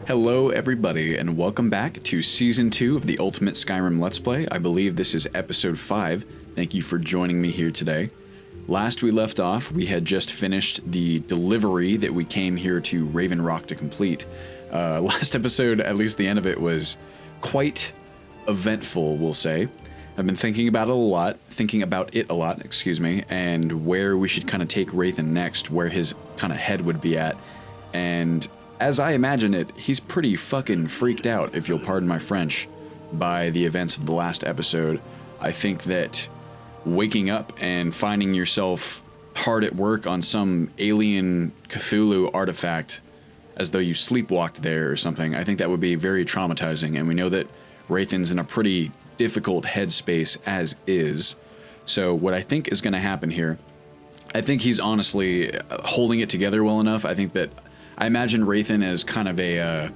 Hello everybody, and welcome back to Season 2 of the Ultimate Skyrim Let's Play. I believe this is Episode 5. Thank you for joining me here today. Last we left off, we had just finished the delivery that we came here to Raven Rock to complete. Last episode, at least the end of it, was quite eventful, we'll say. I've been thinking about it a lot, and where we should kind of take Rathan next, where his kind of head would be at, and as I imagine it, he's pretty fucking freaked out, if you'll pardon my French, by the events of the last episode. I think that waking up and finding yourself hard at work on some alien Cthulhu artifact, as though you sleepwalked there or something, I think that would be very traumatizing, and we know that Rathan's in a pretty difficult headspace as is. So what I think is going to happen here, I think he's honestly holding it together well enough. I imagine Rathan as kind of a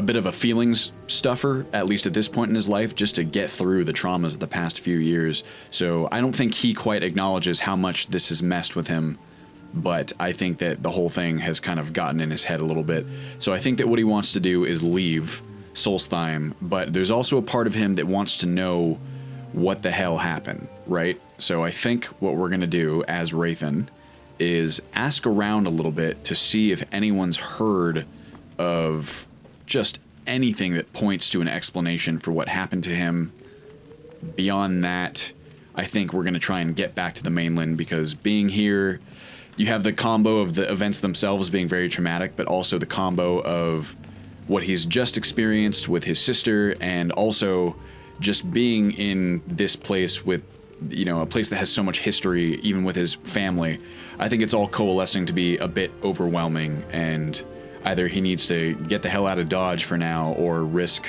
bit of a feelings stuffer, at least at this point in his life, just to get through the traumas of the past few years. So I don't think he quite acknowledges how much this has messed with him, but I think that the whole thing has kind of gotten in his head a little bit. So I think that what he wants to do is leave Solstheim, but there's also a part of him that wants to know what the hell happened, right? So I think what we're going to do as Rathan is ask around a little bit to see if anyone's heard of just anything that points to an explanation for what happened to him. Beyond that, I think we're going to try and get back to the mainland, because being here, you have the combo of the events themselves being very traumatic, but also the combo of what he's just experienced with his sister, and also just being in this place with, you know, a place that has so much history, even with his family. I think it's all coalescing to be a bit overwhelming, and either he needs to get the hell out of Dodge for now, or risk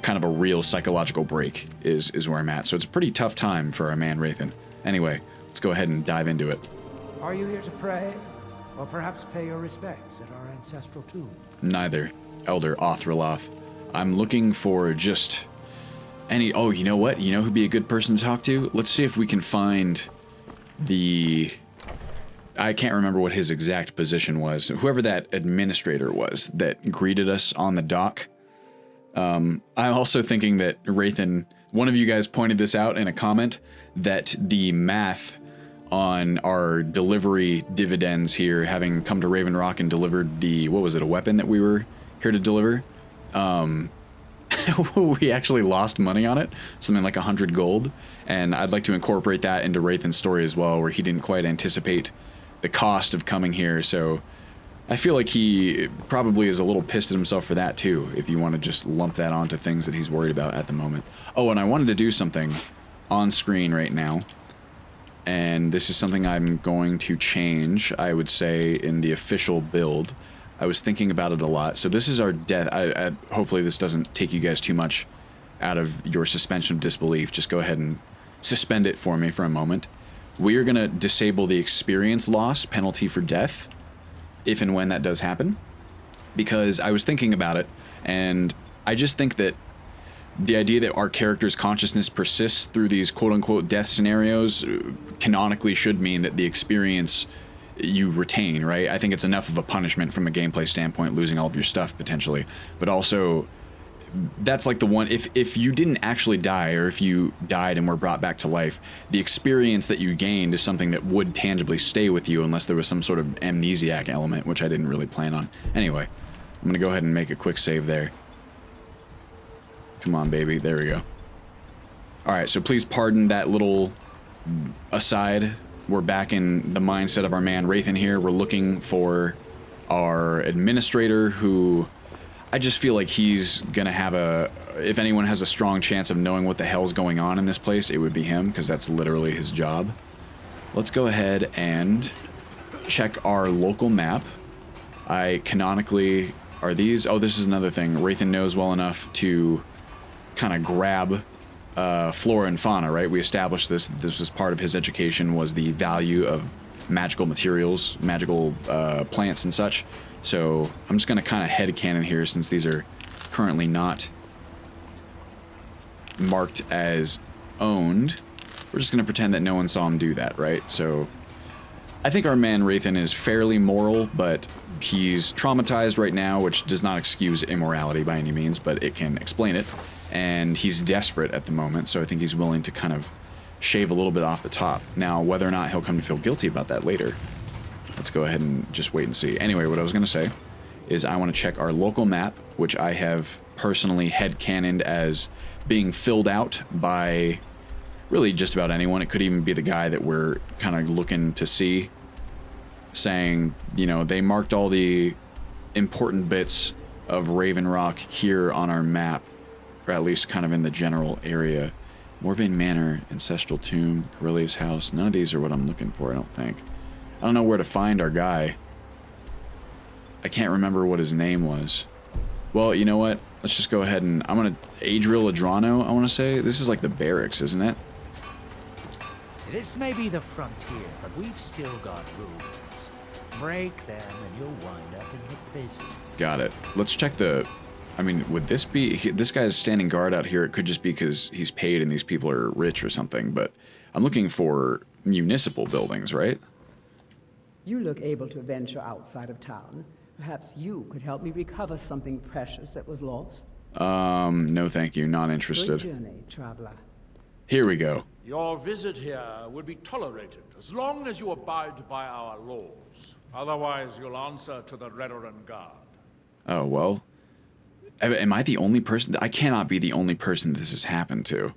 kind of a real psychological break is where I'm at. So it's a pretty tough time for our man Rathan. Anyway, let's go ahead and dive into it. Are you here to pray, or perhaps pay your respects at our ancestral tomb? Neither, Elder Othraloth. I'm looking for just any... Oh, you know what? You know who'd be a good person to talk to? Let's see if we can find the... I can't remember what his exact position was. Whoever that administrator was that greeted us on the dock. I'm also thinking that Rathan, one of you guys pointed this out in a comment, that the math on our delivery dividends here, having come to Raven Rock and delivered the, what was it, a weapon that we were here to deliver? We actually lost money on it, something like 100 gold, and I'd like to incorporate that into Rathan's story as well, where he didn't quite anticipate the cost of coming here. So I feel like he probably is a little pissed at himself for that too, if you want to just lump that onto things that he's worried about at the moment. Oh, and I wanted to do something on screen right now, and this is something I'm going to change, I would say, in the official build. I was thinking about it a lot. So this is our death. Hopefully this doesn't take you guys too much out of your suspension of disbelief. Just go ahead and suspend it for me for a moment. We are going to disable the experience loss penalty for death, if and when that does happen, because I was thinking about it, and I just think that the idea that our character's consciousness persists through these quote-unquote death scenarios canonically should mean that the experience you retain, right? I think it's enough of a punishment from a gameplay standpoint, losing all of your stuff potentially, but also that's like the one, if you didn't actually die, or if you died and were brought back to life, the experience that you gained is something that would tangibly stay with you, unless there was some sort of amnesiac element, which I didn't really plan on. Anyway, I'm gonna go ahead and make a quick save there. Come on, baby, there we go. Alright, so please pardon that little aside. We're back in the mindset of our man Rathan here. We're looking for our administrator, who I just feel like he's gonna have if anyone has a strong chance of knowing what the hell's going on in this place, it would be him, because that's literally his job. Let's go ahead and check our local map. I canonically, are these, oh, this is another thing. Rathan knows well enough to kind of grab flora and fauna, right? We established this was part of his education, was the value of magical materials, magical plants and such. So I'm just going to kind of headcanon here, since these are currently not marked as owned. We're just going to pretend that no one saw him do that, right? So I think our man Rathan is fairly moral, but he's traumatized right now, which does not excuse immorality by any means, but it can explain it. And he's desperate at the moment, so I think he's willing to kind of shave a little bit off the top. Now, whether or not he'll come to feel guilty about that later, let's go ahead and just wait and see. Anyway, what I was going to say is I want to check our local map, which I have personally headcanoned as being filled out by really just about anyone. It could even be the guy that we're kind of looking to see, saying, you know, they marked all the important bits of Raven Rock here on our map, or at least kind of in the general area. Morvain Manor, Ancestral Tomb, Corellia's House. None of these are what I'm looking for, I don't think. I don't know where to find our guy. I can't remember what his name was. Well, you know what? Let's just go ahead and... I'm gonna... Adriel Adrano, I want to say? This is like the barracks, isn't it? This may be the frontier, but we've still got rules. Break them and you'll wind up in the prison. Got it. Let's check the... I mean, would this be... This guy's standing guard out here. It could just be because he's paid and these people are rich or something, but I'm looking for municipal buildings, right? You look able to venture outside of town. Perhaps you could help me recover something precious that was lost. No thank you. Not interested. Good journey, traveler. Here we go. Your visit here will be tolerated as long as you abide by our laws. Otherwise, you'll answer to the Redoran Guard. Oh, well. Am I the only person? I cannot be the only person this has happened to.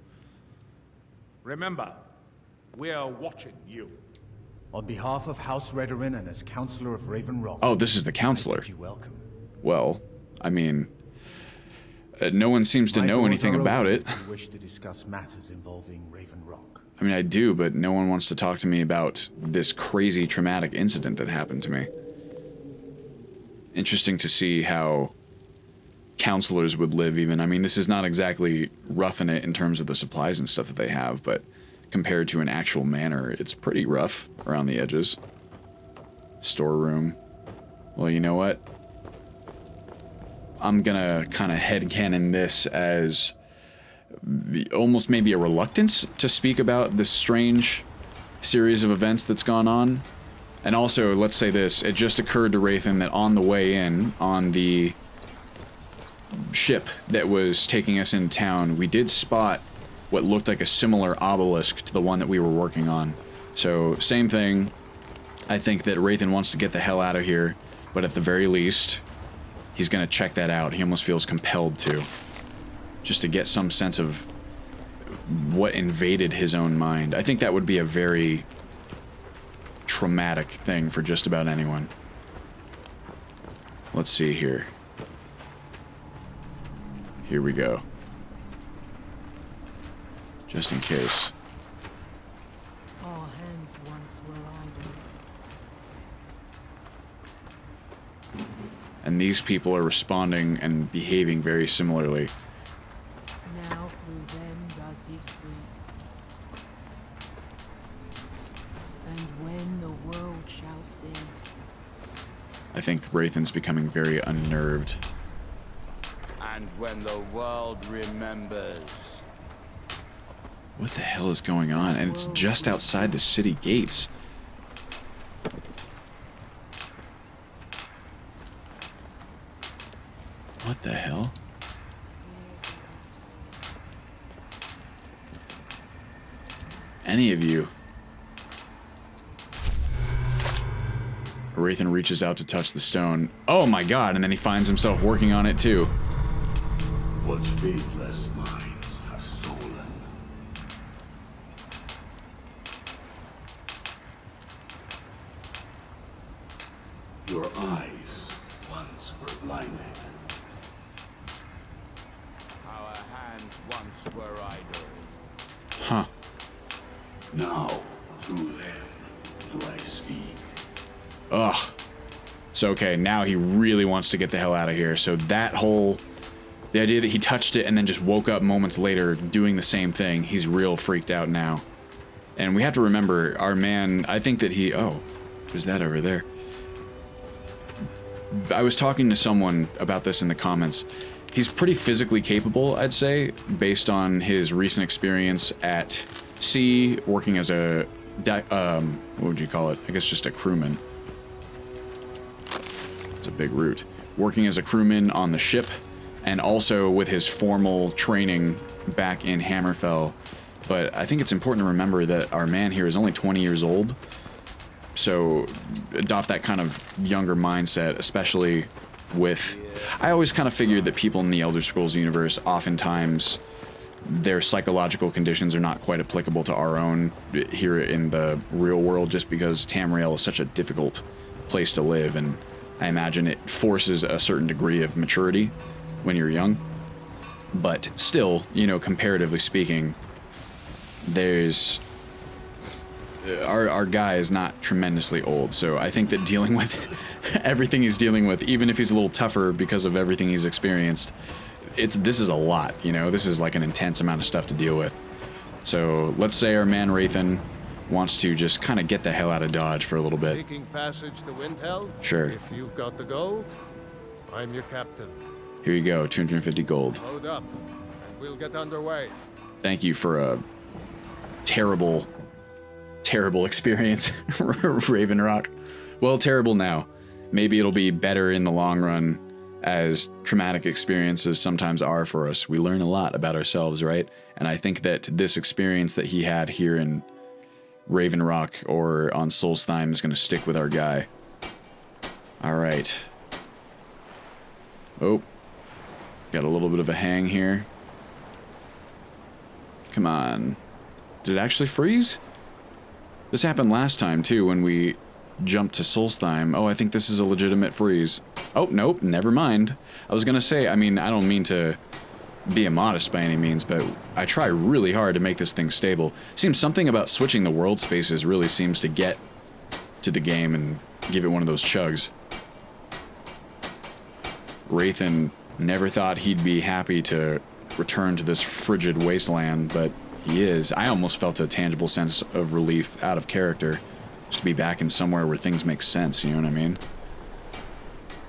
Remember, we're watching you. On behalf of House Redoran and as Counselor of Raven Rock... Oh, this is the Counselor. I bid you welcome. Well, I mean... no one seems to know anything about it. If you wish to discuss matters involving Raven Rock. I mean, I do, but no one wants to talk to me about this crazy traumatic incident that happened to me. Interesting to see how counselors would live even. I mean, this is not exactly roughing it in terms of the supplies and stuff that they have, but compared to an actual manor, it's pretty rough around the edges. Storeroom. Well, you know what? I'm gonna kind of headcanon this as almost maybe a reluctance to speak about this strange series of events that's gone on. And also, let's say this, it just occurred to Rathan that on the way in, on the ship that was taking us into town, we did spot what looked like a similar obelisk to the one that we were working on. So, same thing. I think that Rathan wants to get the hell out of here, but at the very least, he's gonna check that out. He almost feels compelled to. Just to get some sense of what invaded his own mind. I think that would be a very traumatic thing for just about anyone. Let's see here. Here we go. Just in case. All hands once were idle. And these people are responding and behaving very similarly. Now through them does he speak. And when the world shall sing. I think Rathan's becoming very unnerved. And when the world remembers. What the hell is going on? And it's just outside the city gates. What the hell? Any of you. Rathan reaches out to touch the stone. Oh my god, and then he finds himself working on it too. What faithless minds have stolen. Your eyes once were blinded. Our hands once were idle. Huh. Now, through them, do I speak. Ugh. So, okay, now he really wants to get the hell out of here. So that whole... The idea that he touched it and then just woke up moments later doing the same thing, he's real freaked out now. And we have to remember, our man, I think that he... Oh, who's that over there? I was talking to someone about this in the comments. He's pretty physically capable, I'd say, based on his recent experience at sea, working as a... what would you call it? I guess just a crewman. It's a big route. Working as a crewman on the ship, and also with his formal training back in Hammerfell. But I think it's important to remember that our man here is only 20 years old, so adopt that kind of younger mindset, especially with... I always kind of figured that people in the Elder Scrolls universe, oftentimes, their psychological conditions are not quite applicable to our own here in the real world, just because Tamriel is such a difficult place to live, and I imagine it forces a certain degree of maturity when you're young. But still, you know, comparatively speaking, there's... Our guy is not tremendously old, so I think that dealing with everything he's dealing with, even if he's a little tougher because of everything he's experienced, this is a lot, you know? This is like an intense amount of stuff to deal with. So let's say our man Wraithen wants to just kind of get the hell out of Dodge for a little bit. Seeking passage to Windhelm? Sure. If you've got the gold, I'm your captain. Here you go, 250 gold. Load up, and we'll get underway. Thank you for a terrible experience, Raven Rock. Well, terrible now. Maybe it'll be better in the long run, as traumatic experiences sometimes are for us. We learn a lot about ourselves, right? And I think that this experience that he had here in Raven Rock or on Solstheim is going to stick with our guy. All right. Oh, got a little bit of a hang here. Come on. Did it actually freeze? This happened last time, too, when we jumped to Solstheim. Oh, I think this is a legitimate freeze. Oh, nope, never mind. I was gonna say, I mean, I don't mean to be immodest by any means, but I try really hard to make this thing stable. Seems something about switching the world spaces really seems to get to the game and give it one of those chugs. Wraithen never thought he'd be happy to return to this frigid wasteland, but he is. I almost felt a tangible sense of relief out of character, just to be back in somewhere where things make sense, you know what I mean?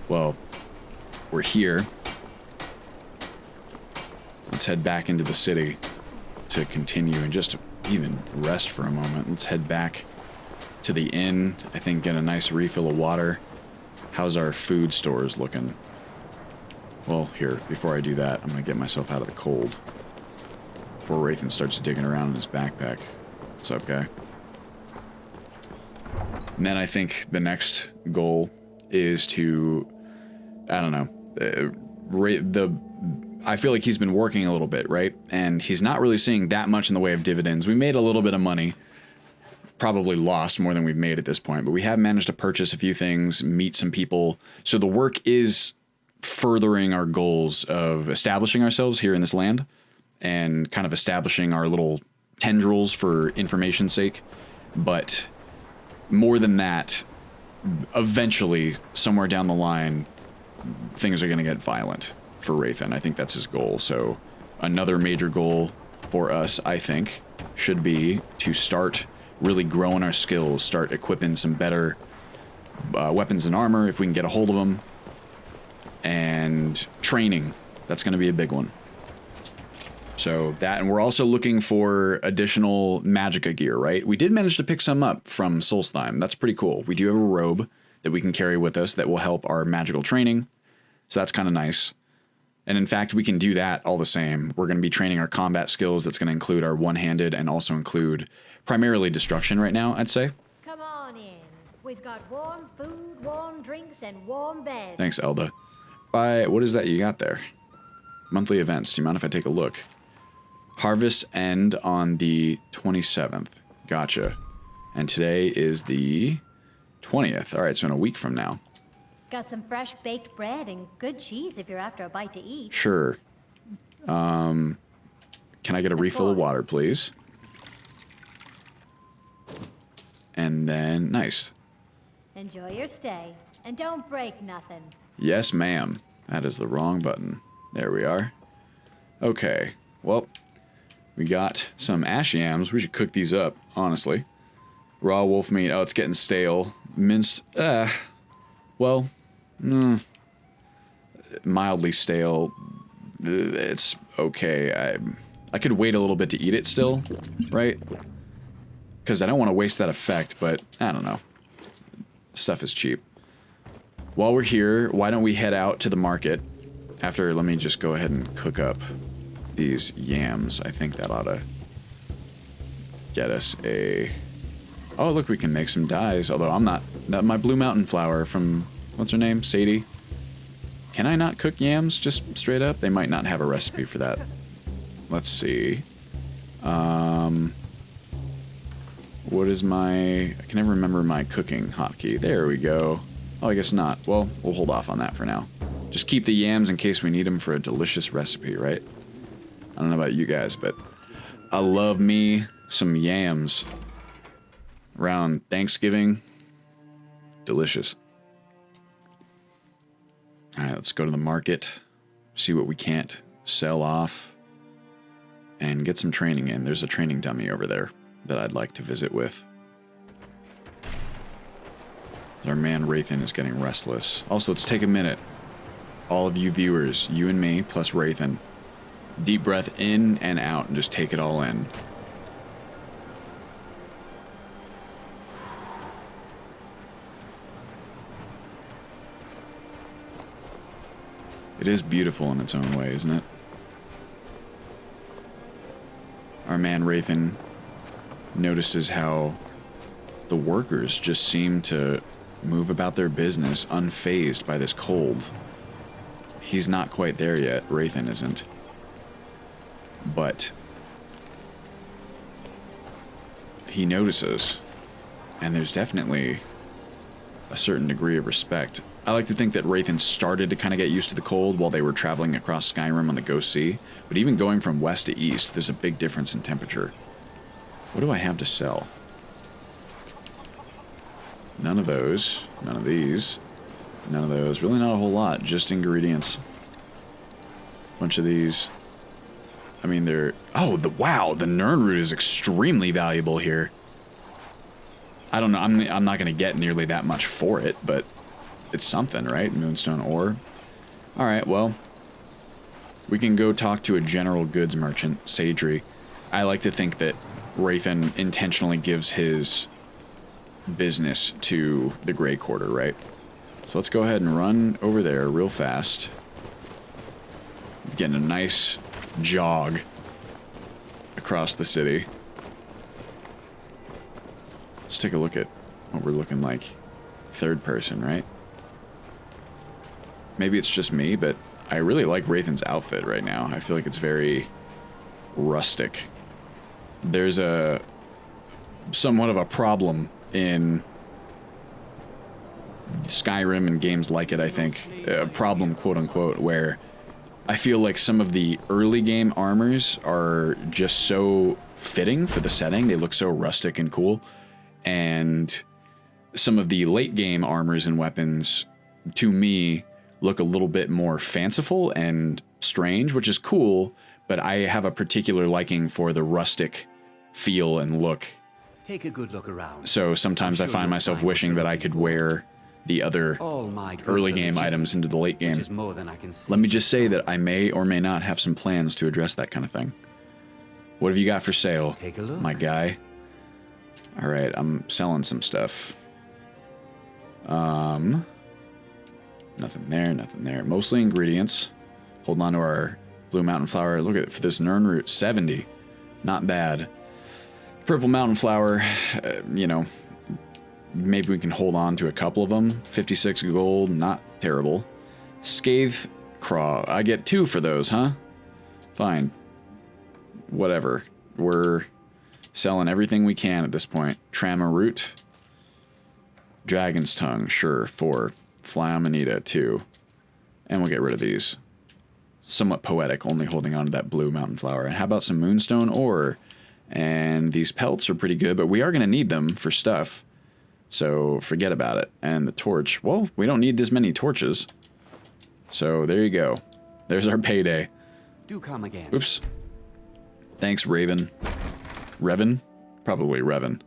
Well, we're here. Let's head back into the city to continue and just even rest for a moment. Let's head back to the inn, I think get a nice refill of water. How's our food stores looking? Well, here, before I do that, I'm gonna get myself out of the cold before Wraithen starts digging around in his backpack. What's up, guy? And then I think the next goal is to, I don't know, I feel like he's been working a little bit, right? And he's not really seeing that much in the way of dividends. We made a little bit of money, probably lost more than we've made at this point, but we have managed to purchase a few things, meet some people. So the work is furthering our goals of establishing ourselves here in this land and kind of establishing our little tendrils for information's sake. But more than that, eventually, somewhere down the line, things are going to get violent for Wraithen. I think that's his goal. So another major goal for us, I think, should be to start really growing our skills, start equipping some better weapons and armor if we can get a hold of them, and training. That's going to be a big one. So that, and we're also looking for additional magicka gear, right? We did manage to pick some up from Solstheim. That's pretty cool. We do have a robe that we can carry with us that will help our magical training. So that's kind of nice. And in fact, we can do that all the same. We're going to be training our combat skills. That's going to include our one-handed and also include primarily destruction right now, I'd say. Come on in. We've got warm food, warm drinks, and warm beds. Thanks, Elda. What is that you got there? Monthly events. Do you mind if I take a look? Harvest end on the 27th. Gotcha. And today is the 20th. All right, so in a week from now. Got some fresh baked bread and good cheese if you're after a bite to eat. Sure. Can I get a refill of water, please? And then, nice. Enjoy your stay. And don't break nothing. Yes, ma'am. That is the wrong button. There we are. Okay. Well, we got some ash yams. We should cook these up, honestly. Raw wolf meat. Oh, it's getting stale. Minced. Well, mildly stale. It's okay. I could wait a little bit to eat it still, right? Because I don't want to waste that effect, but I don't know. Stuff is cheap. while we're here, why don't we head out to the market? After, let me just go ahead and cook up these yams. I think that ought to get us a... Oh, look, we can make some dyes. Although I'm not... my Blue Mountain flower from... What's her name? Sadie? Can I not cook yams just straight up? They might not have a recipe for that. Let's see. What is my... I can never remember my cooking hotkey. There we go. Oh, I guess not. Well, we'll hold off on that for now. Just keep the yams in case we need them for a delicious recipe, right? I don't know about you guys, but I love me some yams. Around Thanksgiving. Delicious. Alright, let's go to the market. See what we can't sell off. And get some training in. There's a training dummy over there that I'd like to visit with. Our man Wraithen is getting restless. Also, let's take a minute. All of you viewers, you and me, plus Wraithen. Deep breath in and out and just take it all in. It is beautiful in its own way, isn't it? Our man Wraithen notices how the workers just seem to move about their business unfazed by this cold. He's not quite there yet, Wraithen isn't. But he notices, and there's definitely a certain degree of respect. I like to think that Wraithen started to kind of get used to the cold while they were traveling across Skyrim on the Ghost Sea, but even going from west to east, there's a big difference in temperature. What do I have to sell? None of those, none of these, none of those. Really not a whole lot, just ingredients. Bunch of these. I mean, they're... Oh, wow, the Nirn root is extremely valuable here. I don't know, I'm not going to get nearly that much for it, but it's something, right? Moonstone ore. Alright, well, we can go talk to a general goods merchant, Sadri. I like to think that Wraithen intentionally gives his business to the Grey Quarter, right? So let's go ahead and run over there real fast. Getting a nice jog across the city. Let's take a look at what we're looking like. Third person, right? Maybe it's just me, but I really like Wraithen's outfit right now. I feel like it's very rustic. There's a somewhat of a problem in Skyrim and games like it, I think. A problem, quote unquote, where I feel like some of the early game armors are just so fitting for the setting. They look so rustic and cool. And some of the late game armors and weapons, to me, look a little bit more fanciful and strange, which is cool, but I have a particular liking for the rustic feel and look. Take a good look around. So sometimes I find myself wishing that I could wear the other early game items into the late game. Let me just say that I may or may not have some plans to address that kind of thing. What have you got for sale, Take a look. my guy? Alright, I'm selling some stuff. Nothing there, nothing there. Mostly ingredients. Holding on to our Blue Mountain flower. Look at it, for this Nirn root, 70. Not bad. Purple Mountain flower, you know, maybe we can hold on to a couple of them. 56 gold, not terrible. Scathe Craw, I get 2 for those, huh? Fine. Whatever. We're selling everything we can at this point. Trama root. Dragon's tongue, sure, 4. Flaminita, 2. And we'll get rid of these. Somewhat poetic, only holding on to that Blue Mountain flower. And how about some moonstone ore? And these pelts are pretty good, but we are going to need them for stuff. So forget about it. And the torch, well, we don't need this many torches. So there you go. There's our payday. Do come again. Oops. Thanks, Raven. Revan? Probably Revan.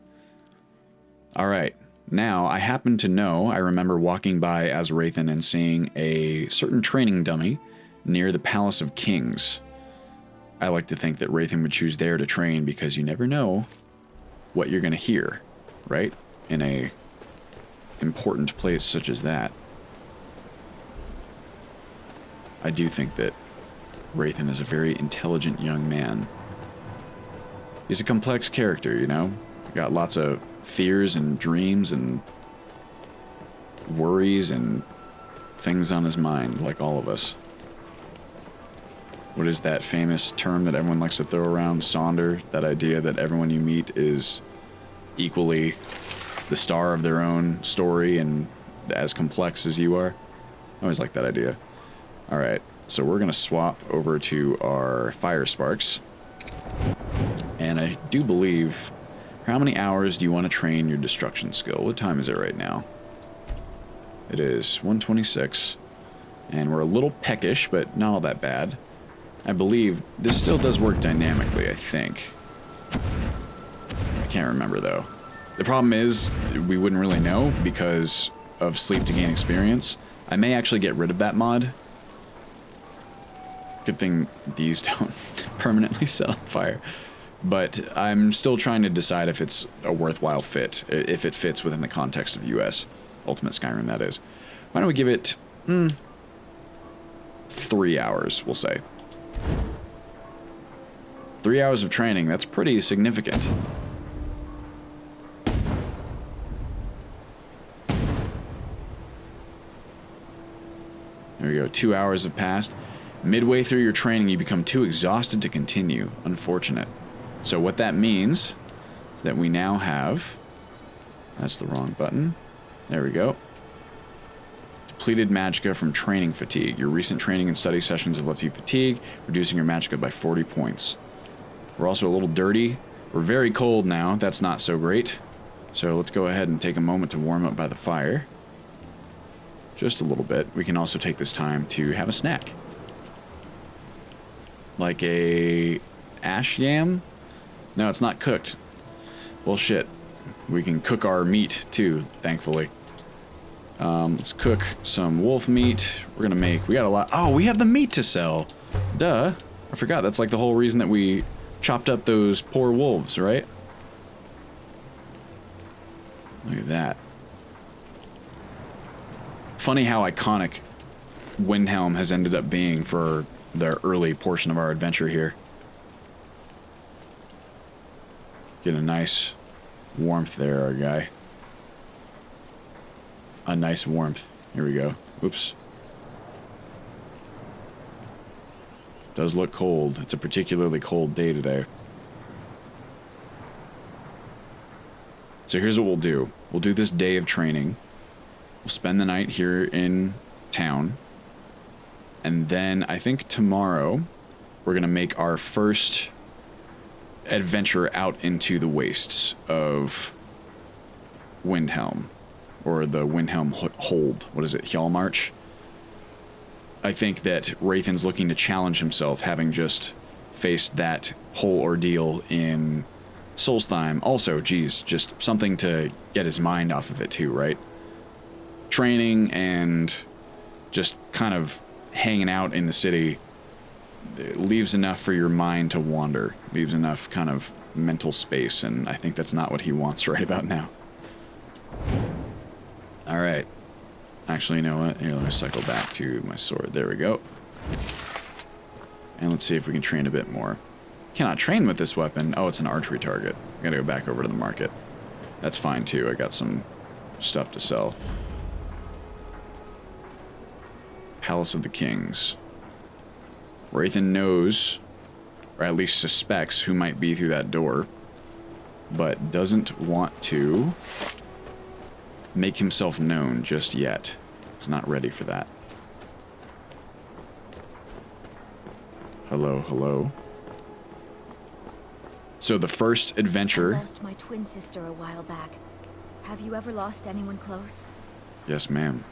Alright. Now, I happen to know, I remember walking by Azureflux and seeing a certain training dummy near the Palace of Kings. I like to think that Wraithen would choose there to train because you never know what you're going to hear, right? In a important place such as that. I do think that Wraithen is a very intelligent young man. He's a complex character, you know? Got lots of fears and dreams and worries and things on his mind, like all of us. What is that famous term that everyone likes to throw around? Sonder, that idea that everyone you meet is equally the star of their own story and as complex as you are. I always like that idea. Alright, so we're going to swap over to our fire sparks. And I do believe... How many hours do you want to train your destruction skill? What time is it right now? It is 1:26. And we're a little peckish, but not all that bad. I believe this still does work dynamically, I think. I can't remember, though. The problem is, we wouldn't really know because of sleep to gain experience. I may actually get rid of that mod. Good thing these don't permanently set on fire. But I'm still trying to decide if it's a worthwhile fit, if it fits within the context of US Ultimate Skyrim, that is. Why don't we give it 3 hours, we'll say. 3 hours of training, that's pretty significant. There we go, 2 hours have passed. Midway through your training, you become too exhausted to continue. Unfortunate. So what that means is that we now have... That's the wrong button. There we go. Depleted magicka from training fatigue. Your recent training and study sessions have left you fatigued, reducing your magicka by 40 points. We're also a little dirty. We're very cold now. That's not so great. So let's go ahead and take a moment to warm up by the fire. Just a little bit. We can also take this time to have a snack. Like a ash yam? No, it's not cooked. Well, shit. We can cook our meat, too, thankfully. Let's cook some wolf meat. We're gonna make... We got a lot... Oh, we have the meat to sell! Duh. I forgot. That's like the whole reason that we chopped up those poor wolves, right? Look at that. Funny how iconic Windhelm has ended up being for the early portion of our adventure here. Get a nice warmth there, our guy. A nice warmth. Here we go. Oops. Does look cold. It's a particularly cold day today. So here's what we'll do. We'll do this day of training. We'll spend the night here in town. And then I think tomorrow we're going to make our first adventure out into the wastes of Windhelm. Or the Windhelm Hold. What is it? Hjalmarch? I think that Wraithen's looking to challenge himself, having just faced that whole ordeal in Solstheim. Also, geez, just something to get his mind off of it too, right? Training and just kind of hanging out in the city leaves enough for your mind to wander. Leaves enough kind of mental space, and I think that's not what he wants right about now. Alright. Actually, you know what? Here, let me cycle back to my sword. There we go. And let's see if we can train a bit more. Cannot train with this weapon. Oh, it's an archery target. I gotta go back over to the market. That's fine, too. I got some stuff to sell. Palace of the Kings. Wraithen knows, or at least suspects, who might be through that door, but doesn't want to make himself known just yet. He's not ready for that. Hello, hello. So the first adventure... I lost my twin sister a while back. Have you ever lost anyone close? Yes, ma'am.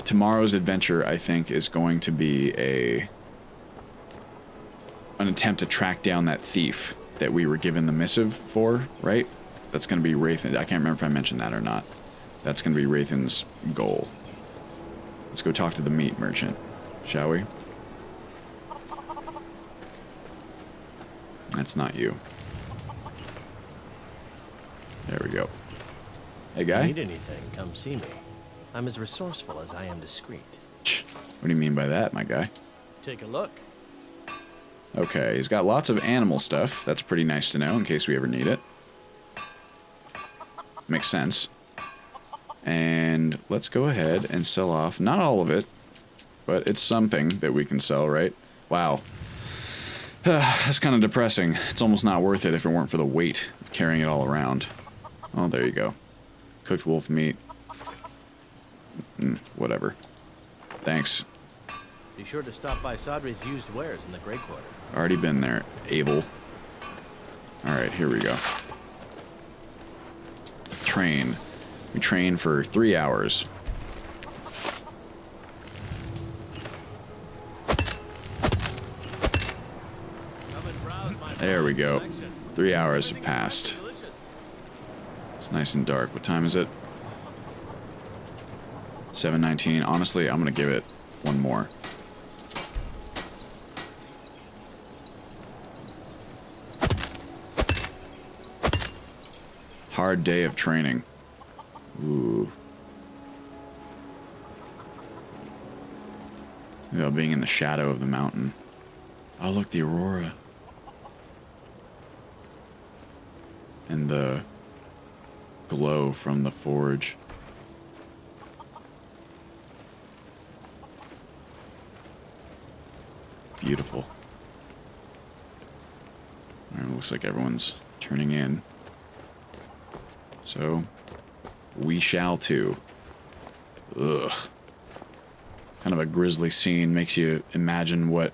Tomorrow's adventure, I think, is going to be an attempt to track down that thief that we were given the missive for, right? That's going to be Wraithen. I can't remember if I mentioned that or not. That's going to be Wraithen's goal. Let's go talk to the meat merchant, shall we? That's not you. There we go. Hey, guy? Need anything, come see me. I'm as resourceful as I am discreet. What do you mean by that, my guy? Take a look. Okay, he's got lots of animal stuff. That's pretty nice to know in case we ever need it. Makes sense. And let's go ahead and sell off, not all of it, but it's something that we can sell, right? Wow. That's kind of depressing. It's almost not worth it if it weren't for the weight carrying it all around. Oh, there you go. Cooked wolf meat. Whatever. Thanks. Be sure to stop by Sadri's used wares in the Grey Quarter. Already been there, Abel. Alright, here we go. Train. We train for 3 hours. There we go. 3 hours have passed. It's nice and dark. What time is it? 7:19. Honestly, I'm gonna give it one more. Hard day of training. Ooh. Something about being in the shadow of the mountain. Oh, look, the aurora. And the glow from the forge. Beautiful. Alright, looks like everyone's turning in. So, we shall too. Ugh. Kind of a grisly scene. Makes you imagine what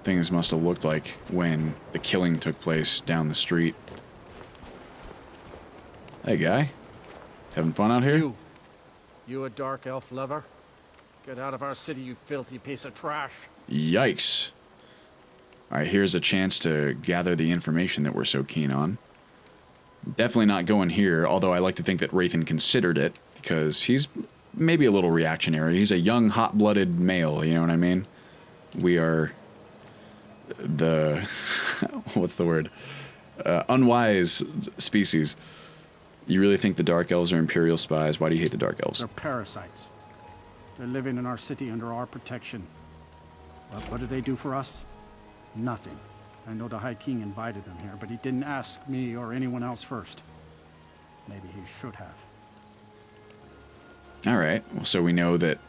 things must have looked like when the killing took place down the street. Hey, guy. Having fun out here? You a dark elf lover? Get out of our city, you filthy piece of trash. Yikes. Alright, here's a chance to gather the information that we're so keen on. Definitely not going here, although I like to think that Rathan considered it, because he's maybe a little reactionary. He's a young, hot-blooded male, you know what I mean? We are the... what's the word? Unwise species. You really think the Dark Elves are Imperial spies? Why do you hate the Dark Elves? They're parasites. They're living in our city under our protection. But what do they do for us? Nothing. I know the High King invited them here, but he didn't ask me or anyone else first. Maybe he should have. Alright, well, so we know that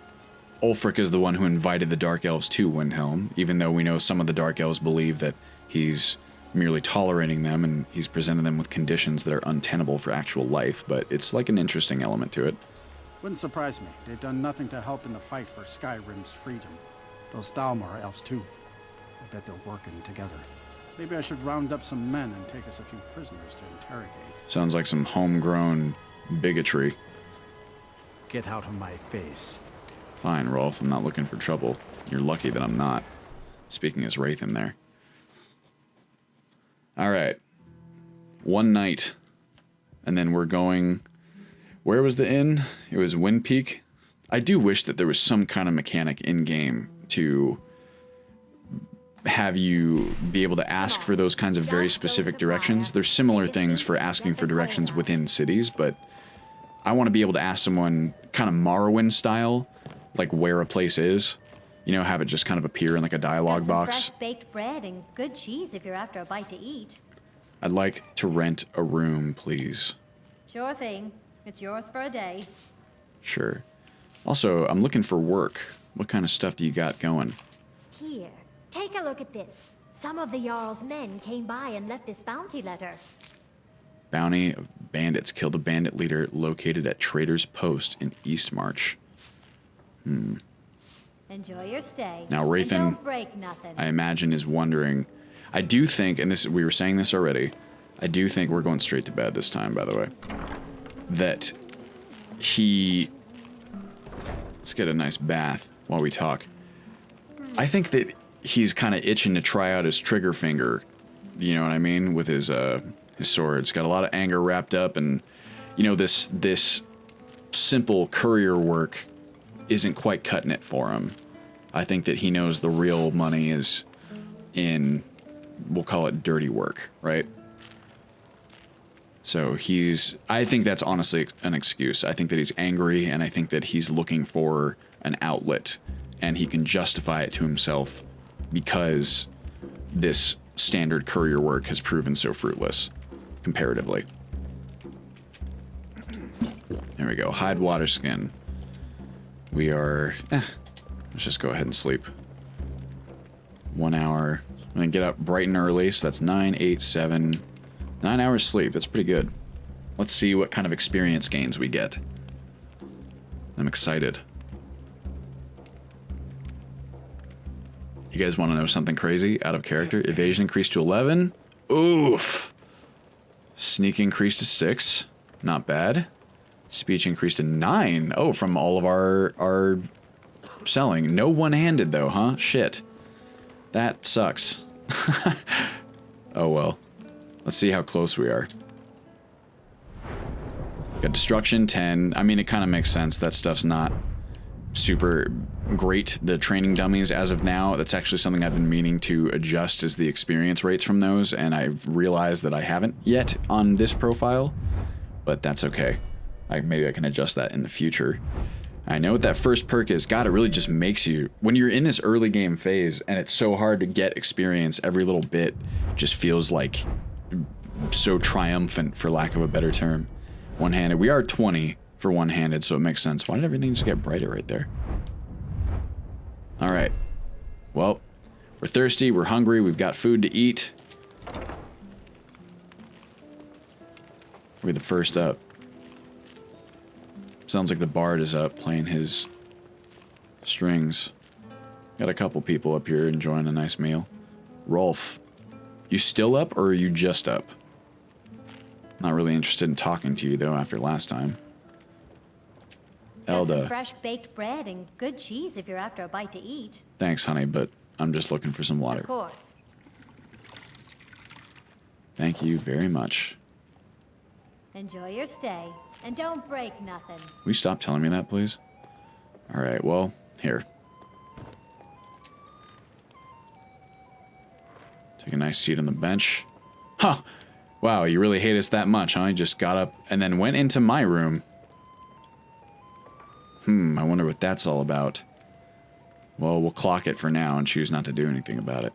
Ulfric is the one who invited the Dark Elves to Windhelm, even though we know some of the Dark Elves believe that he's merely tolerating them and he's presented them with conditions that are untenable for actual life, but it's like an interesting element to it. Wouldn't surprise me. They've done nothing to help in the fight for Skyrim's freedom. Those Thalmor elves too. I bet they're working together. Maybe I should round up some men and take us a few prisoners to interrogate. Sounds like some homegrown bigotry. Get out of my face. Fine, Rolf, I'm not looking for trouble. You're lucky that I'm not. Speaking as Rathan there. Alright. One night. And then we're going... Where was the inn? It was Wind Peak. I do wish that there was some kind of mechanic in-game to have you be able to ask for those kinds of very specific directions. There's similar things for asking for directions within cities, but I want to be able to ask someone kind of Morrowind style, like where a place is. You know, have it just kind of appear in like a dialogue box. Fresh baked bread and good cheese if you're after a bite to eat. I'd like to rent a room, please. Sure thing. It's yours for a day. Sure. Also, I'm looking for work. What kind of stuff do you got going? Here, take a look at this. Some of the Jarl's men came by and left this bounty letter. Bounty of bandits killed a bandit leader located at Trader's Post in Eastmarch. Enjoy your stay. Now, And Rathan, don't break nothing. I imagine, is wondering... I do think, and this we were saying this already, I do think we're going straight to bed this time, by the way, that he... Let's get a nice bath while we talk. I think that he's kind of itching to try out his trigger finger, you know what I mean, with his sword. It's got a lot of anger wrapped up, and, you know, this simple courier work isn't quite cutting it for him. I think that he knows the real money is in, we'll call it dirty work, right? So I think that's honestly an excuse. I think that he's angry, and I think that he's looking for an outlet, and he can justify it to himself because this standard courier work has proven so fruitless, comparatively. There we go. Hide water skin. We are... let's just go ahead and sleep. 1 hour. I'm going to get up bright and early, so that's 9, 8, 7... 9 hours sleep. That's pretty good. Let's see what kind of experience gains we get. I'm excited. You guys want to know something crazy? Out of character. Evasion increased to 11. Oof. Sneak increased to 6. Not bad. Speech increased to 9. Oh, from all of our selling. No one-handed though, huh? Shit. That sucks. Oh well. Let's see how close we are. Got destruction 10. I mean, it kind of makes sense. That stuff's not super great. The training dummies as of now, that's actually something I've been meaning to adjust, is the experience rates from those, and I've realized that I haven't yet on this profile, but that's okay. Maybe I can adjust that in the future. I know what that first perk is. God, it really just makes you, when you're in this early game phase and it's so hard to get experience, every little bit just feels like so triumphant, for lack of a better term. One-handed. We are 20 for one-handed, so it makes sense. Why did everything just get brighter right there? Alright. Well, we're thirsty, we're hungry, we've got food to eat. We're the first up. Sounds like the bard is up playing his strings. Got a couple people up here enjoying a nice meal. Rolf, you still up or are you just up? Not really interested in talking to you though after last time. Got Elda. some fresh baked bread and good cheese if you're after a bite to eat. Thanks, honey, but I'm just looking for some water. Of course. Thank you very much. Enjoy your stay. And don't break nothing. Will you stop telling me that, please? Alright, well, here. Take a nice seat on the bench. Huh! Wow, you really hate us that much, huh? You just got up and then went into my room. I wonder what that's all about. Well, we'll clock it for now and choose not to do anything about it.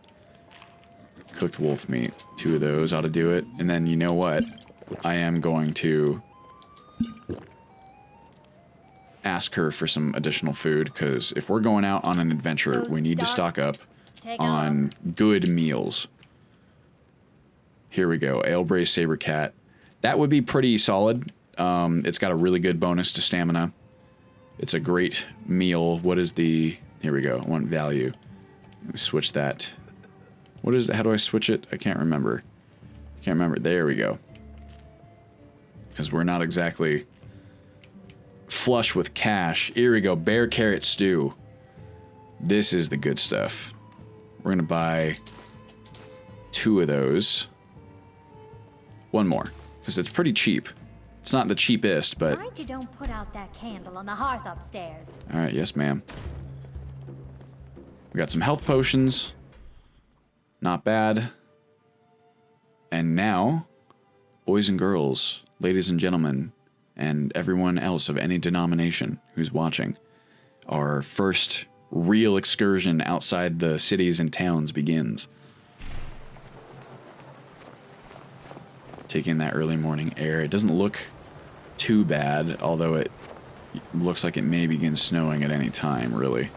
Cooked wolf meat. 2 of those ought to do it. And then, you know what? I am going to ask her for some additional food, because if we're going out on an adventure, we need to stock up on good meals. Here we go. Ale braised saber cat. That would be pretty solid. It's got a really good bonus to stamina. It's a great meal. What is the... Here we go. I want value. Let me switch that. What is it? How do I switch it? I can't remember. Can't remember. There we go. Because we're not exactly flush with cash. Here we go. Bear carrot stew. This is the good stuff. We're going to buy 2 of those. 1 more. Because it's pretty cheap. It's not the cheapest, but... Mind you don't put out that candle on the hearth upstairs. Alright, yes ma'am. We got some health potions. Not bad. And now, boys and girls, ladies and gentlemen, and everyone else of any denomination who's watching, our first real excursion outside the cities and towns begins. Taking that early morning air. It doesn't look too bad, although it looks like it may begin snowing at any time, really.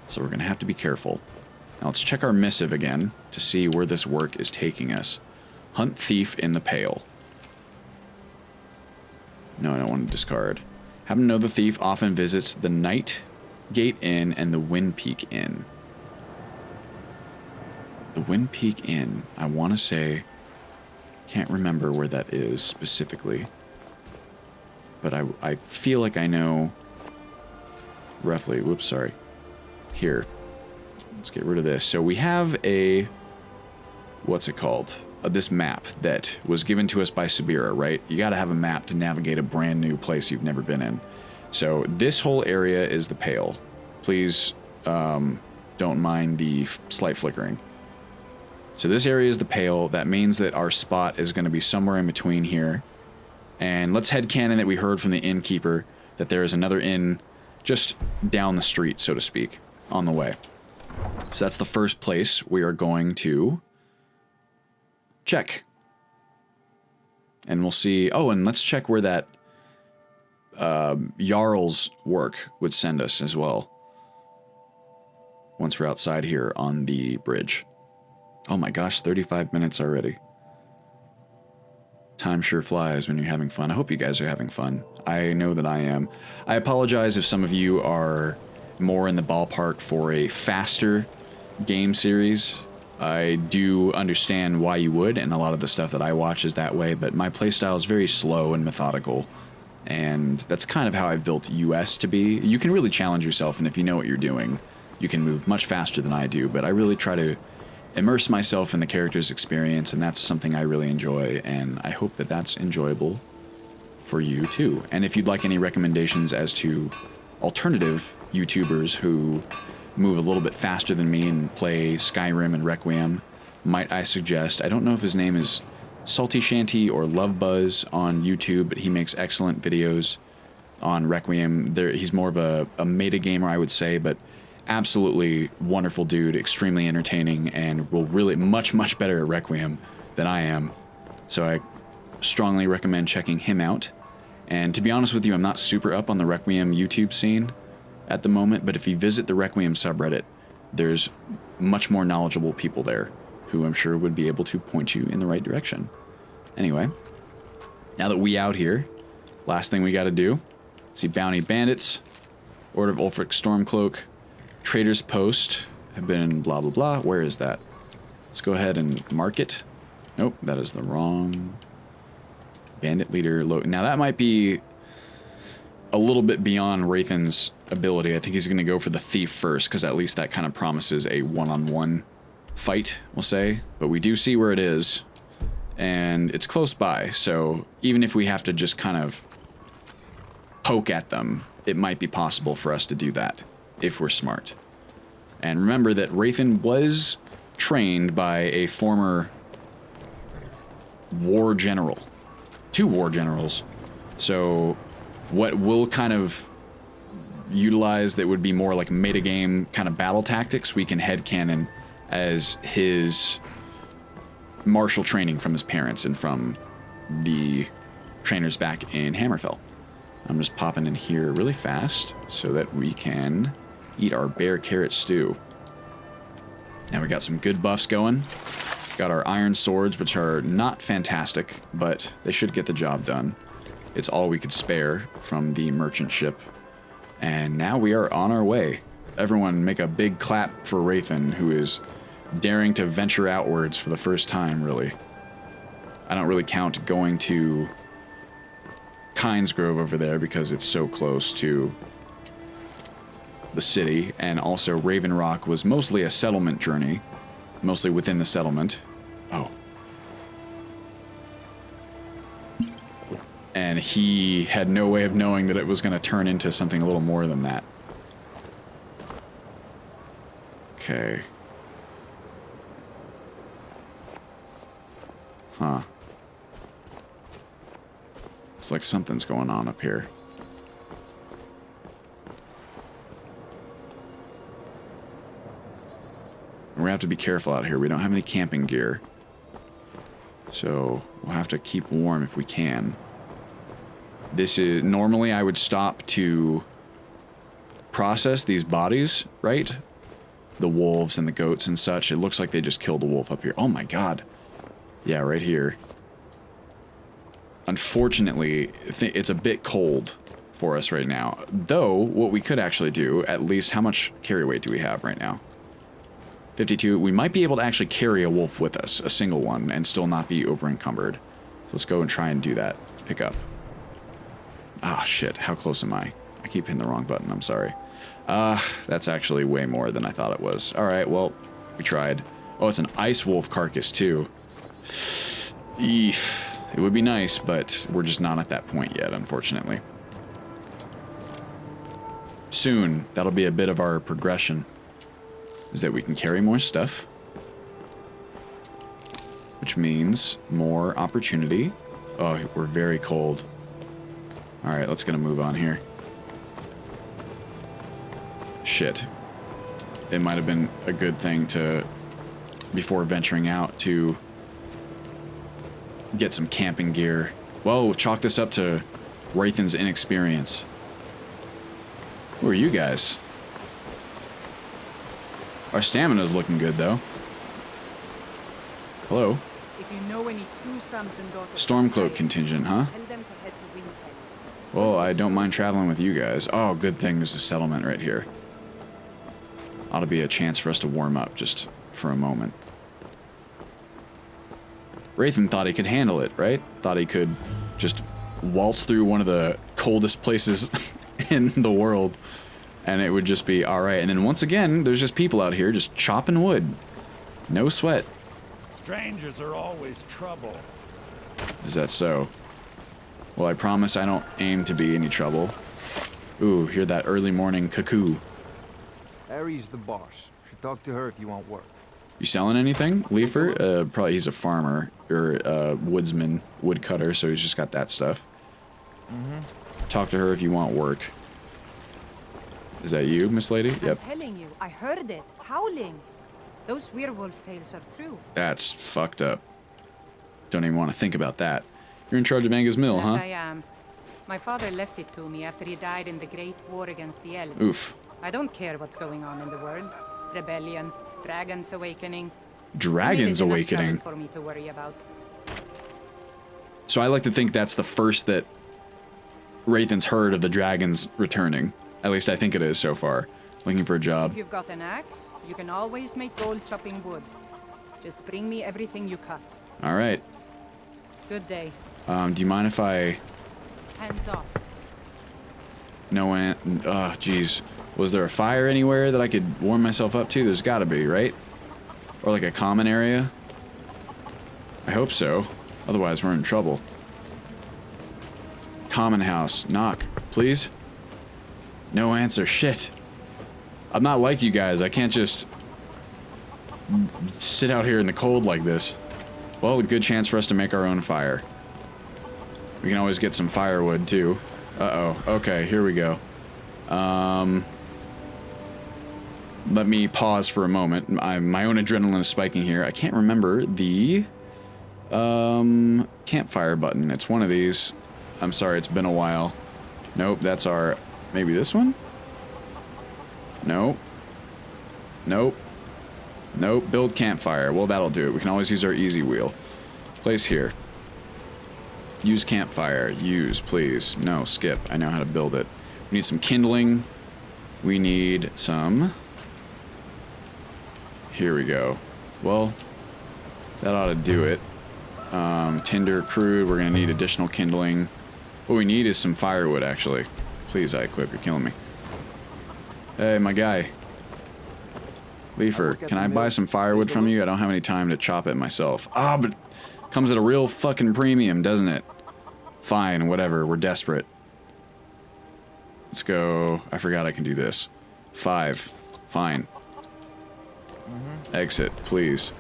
So we're going to have to be careful. Now let's check our missive again to see where this work is taking us. Hunt thief in the pale. No, I don't want to discard. Happen to know the thief often visits the Night Gate Inn and the Wind Peak Inn. The Wind Peak Inn, I want to say... Can't remember where that is specifically. But I feel like I know roughly. Whoops, sorry. Here. Let's get rid of this. So we have a... What's it called? This map that was given to us by Sabira, right? You gotta have a map to navigate a brand new place you've never been in. So this whole area is the Pale. Please don't mind the slight flickering. So this area is the Pale. That means that our spot is going to be somewhere in between here. And let's headcanon that we heard from the innkeeper that there is another inn just down the street, so to speak, on the way. So that's the first place we are going to check. And we'll see... Oh, and let's check where that Jarl's work would send us as well. Once we're outside here on the bridge. Oh my gosh, 35 minutes already. Time sure flies when you're having fun. I hope you guys are having fun. I know that I am. I apologize if some of you are more in the ballpark for a faster game series. I do understand why you would, and a lot of the stuff that I watch is that way, but my playstyle is very slow and methodical, and that's kind of how I've built US to be. You can really challenge yourself, and if you know what you're doing, you can move much faster than I do, but I really try to immerse myself in the character's experience, and that's something I really enjoy, and I hope that that's enjoyable for you too. And if you'd like any recommendations as to alternative YouTubers who move a little bit faster than me and play Skyrim and Requiem, might I suggest, I don't know if his name is Salty Shanty or Love Buzz on YouTube, but he makes excellent videos on Requiem. He's more of a meta gamer, I would say, but absolutely wonderful dude, extremely entertaining, and will really much better at Requiem than I am. So I strongly recommend checking him out. And to be honest with you, I'm not super up on the Requiem YouTube scene at the moment, but if you visit the Requiem subreddit, there's much more knowledgeable people there who I'm sure would be able to point you in the right direction. Anyway, now that we out here, last thing we gotta do, see Bounty Bandits, Order of Ulfric Stormcloak, Trader's Post have been blah blah blah. Where is that? Let's go ahead and mark it. Nope, that is the wrong bandit leader. Now that might be a little bit beyond Rathan's ability. I think he's going to go for the thief first, because at least that kind of promises a one-on-one fight, we'll say. But we do see where it is, and it's close by, so even if we have to just kind of poke at them, it might be possible for us to do that, if we're smart. And remember that Rathan was trained by a former war general. 2 war generals. So what we'll kind of utilize that would be more like metagame kind of battle tactics, we can headcanon as his martial training from his parents and from the trainers back in Hammerfell. I'm just popping in here really fast so that we can eat our bear carrot stew. Now we got some good buffs going. Got our iron swords, which are not fantastic, but they should get the job done. It's all we could spare from the merchant ship. And now we are on our way. Everyone make a big clap for Rathan, who is daring to venture outwards for the first time, really. I don't really count going to Kynesgrove over there because it's so close to the city, and also Raven Rock was mostly a settlement journey, mostly within the settlement. Oh. And he had no way of knowing that it was going to turn into something a little more than that. Okay. Huh. It's like something's going on up here. We're gonna have to be careful out here. We don't have any camping gear. So we'll have to keep warm if we can. This is... Normally I would stop to process these bodies, right? The wolves and the goats and such. It looks like they just killed a wolf up here. Oh my god. Yeah, right here. Unfortunately, it's a bit cold for us right now. Though, what we could actually do, at least, how much carry weight do we have right now? 52. We might be able to actually carry a wolf with us, a single one, and still not be over encumbered. So let's go and try and do that. Pick up. Ah, shit. How close am I? I keep hitting the wrong button. I'm sorry. That's actually way more than I thought it was. Alright, well, we tried. Oh, it's an ice wolf carcass, too. Eef. It would be nice, but we're just not at that point yet, unfortunately. Soon, that'll be a bit of our progression. Is that we can carry more stuff. which means more opportunity. Oh, we're very cold. Alright, let's get a move on here. Shit. It might have been a good thing to, before venturing out, to get some camping gear. Well, we'll chalk this up to Wraithen's inexperience. Who are you guys? Our stamina's looking good, though. Hello? If you know any true sons and daughters, Stormcloak contingent, huh? tell them to head to Windhelm. Well, I don't mind traveling with you guys. Oh, good thing there's a settlement right here. Ought to be a chance for us to warm up just for a moment. Wraithen thought he could handle it, right? Thought he could just waltz through one of the coldest places in the world, and it would just be alright. And then once again, there's just people out here just chopping wood. No sweat. Strangers are always trouble. Is that so? Well, I promise I don't aim to be any trouble. Ooh, hear that early morning cuckoo. Harry's the boss. Should talk to her if you want work. You selling anything, Leafer? Probably he's a farmer, or a woodsman, woodcutter, so he's just got that stuff. Talk to her if you want work. Is that you, Miss Lady? Yep. I'm telling you, I heard it. Howling. Those werewolf tales are true. That's fucked up. Don't even want to think about that. You're in charge of Angus Mill, huh? I am. My father left it to me after he died in the Great War against the elves. Oof. I don't care what's going on in the world. Rebellion, dragons awakening. Dragons Really awakening? enough trouble for me to worry about. So I like to think that's the first that Wraithen's heard of the dragons returning. At least I think it is so far. Looking for a job. If you've got an axe, you can always make gold chopping wood. Just bring me everything you cut. Alright. Good day. Do you mind if I... Hands off. No one... Oh, jeez. Was there a fire anywhere that I could warm myself up to? There's gotta be, right? Or like a common area? I hope so. Otherwise, we're in trouble. Common house. Knock, please. No answer. Shit. I'm not like you guys. I can't just sit out here in the cold like this. Well, a good chance for us to make our own fire. We can always get some firewood, too. Uh-oh. Okay, here we go. Let me pause for a moment. My own adrenaline is spiking here. I can't remember the campfire button. It's one of these. I'm sorry, it's been a while. Nope, that's our... Maybe this one? Nope. Nope. Nope, build campfire. Well, that'll do it. We can always use our easy wheel. Place here. Use campfire. Use, please. No, skip. I know how to build it. We need some kindling. We need some... Here we go. Well, that ought to do it. Tinder, crude. We're going to need additional kindling. What we need is some firewood, actually. Please, I equip. You're killing me. Hey, my guy. Leafer, can I buy some firewood from you? I don't have any time to chop it myself. Ah, but it comes at a real fucking premium, doesn't it? Fine, whatever. We're desperate. Let's go. I forgot I can do this. 5. Fine. Exit, please.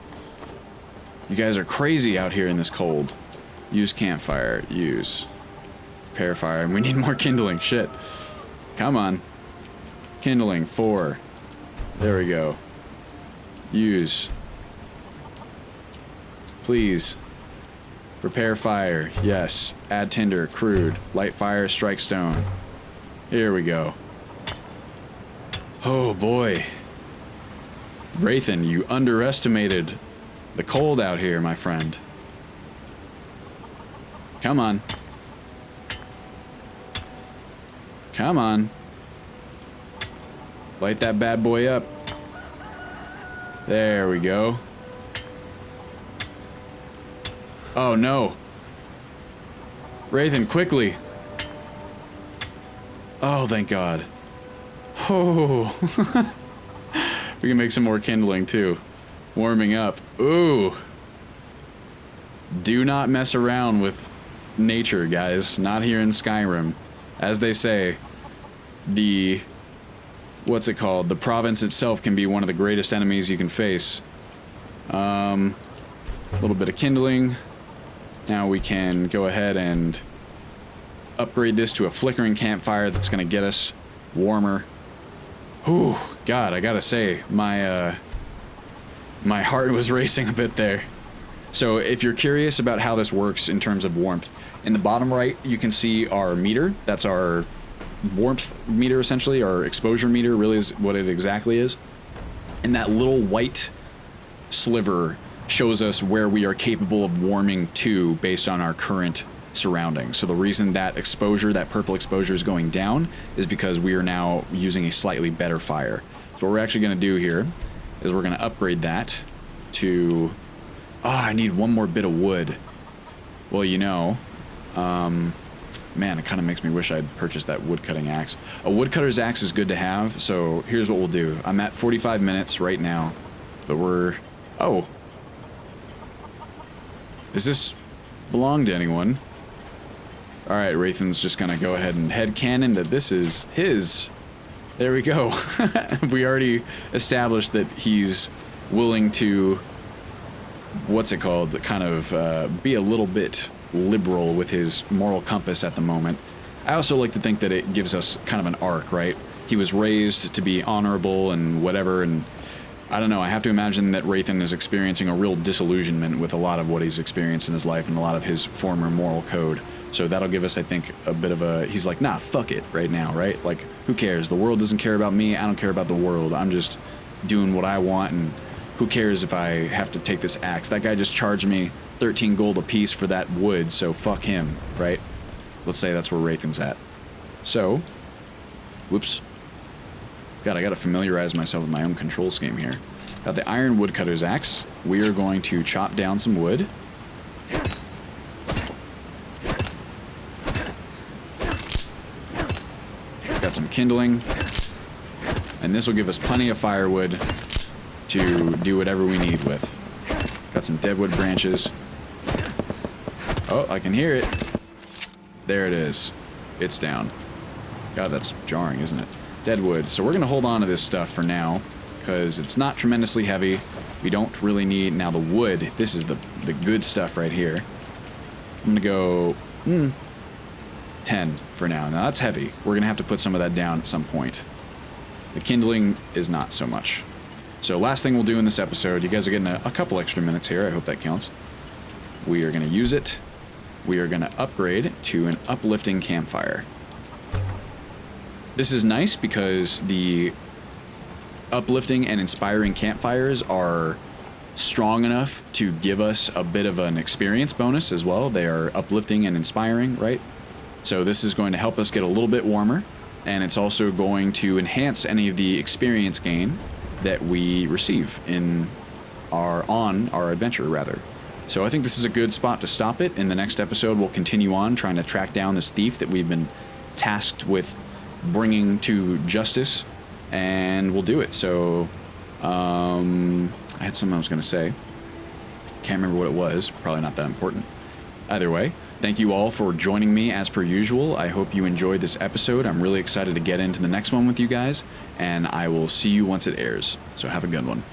You guys are crazy out here in this cold. Use campfire. Use. Repair fire. And we need more kindling. Shit. Come on. Kindling. 4. There we go. Use. Please. Repair fire. Yes. Add tinder. Crude. Light fire. Strike stone. Here we go. Oh boy. Wraithen, you underestimated the cold out here, my friend. Come on. Come on. Light that bad boy up. There we go. Oh no. Wraithen, quickly. Oh, thank God. Oh. We can make some more kindling, too. Warming up. Ooh. Do not mess around with nature, guys. Not here in Skyrim. As they say, the... What's it called? The province itself can be one of the greatest enemies you can face. A little bit of kindling. Now we can go ahead and upgrade this to a flickering campfire that's going to get us warmer. Whew, God, I gotta say, my heart was racing a bit there. So if you're curious about how this works in terms of warmth, in the bottom right, you can see our meter. That's our warmth meter, essentially. Our exposure meter really is what it exactly is. And that little white sliver shows us where we are capable of warming to based on our current surroundings. So the reason that exposure, that purple exposure, is going down is because we are now using a slightly better fire. So what we're actually going to do here is we're going to upgrade that to... Oh, I need one more bit of wood. Well, you know, man, it kind of makes me wish I'd purchased that woodcutting axe. A woodcutter's axe is good to have, so here's what we'll do. I'm at 45 minutes right now, but we're... Oh. Does this belong to anyone? Alright, Rathan's just gonna go ahead and headcanon that this is his. There we go. We already established that he's willing to... What's it called? Kind of be a little bit liberal with his moral compass at the moment. I also like to think that it gives us kind of an arc, right? He was raised to be honorable and whatever, and I don't know, I have to imagine that Rathan is experiencing a real disillusionment with a lot of what he's experienced in his life and a lot of his former moral code. So that'll give us, I think, a bit of a... He's like, nah, fuck it right now, right? Like, who cares? The world doesn't care about me. I don't care about the world. I'm just doing what I want, and who cares if I have to take this axe? That guy just charged me 13 gold apiece for that wood, so fuck him, right? Let's say that's where Rathan's at. So, whoops. God, I gotta familiarize myself with my own control scheme here. Got the iron woodcutter's axe. We are going to chop down some wood. Got some kindling. And this will give us plenty of firewood to do whatever we need with. Got some deadwood branches. Oh, I can hear it. There it is. It's down. God, that's jarring, isn't it? Deadwood. So we're going to hold on to this stuff for now, because it's not tremendously heavy. We don't really need... Now the wood, this is the good stuff right here. I'm going to go... 10 for now. Now that's heavy. We're going to have to put some of that down at some point. The kindling is not so much. So last thing we'll do in this episode, you guys are getting a couple extra minutes here, I hope that counts. We are going to use it. We are going to upgrade to an uplifting campfire. This is nice because the uplifting and inspiring campfires are strong enough to give us a bit of an experience bonus as well. They are uplifting and inspiring, right? So this is going to help us get a little bit warmer, and it's also going to enhance any of the experience gain that we receive on our adventure, rather. So I think this is a good spot to stop it. In the next episode, we'll continue on trying to track down this thief that we've been tasked with bringing to justice, and we'll do it. So, I had something I was going to say. Can't remember what it was. Probably not that important. Either way, thank you all for joining me as per usual. I hope you enjoyed this episode. I'm really excited to get into the next one with you guys, and I will see you once it airs. So have a good one.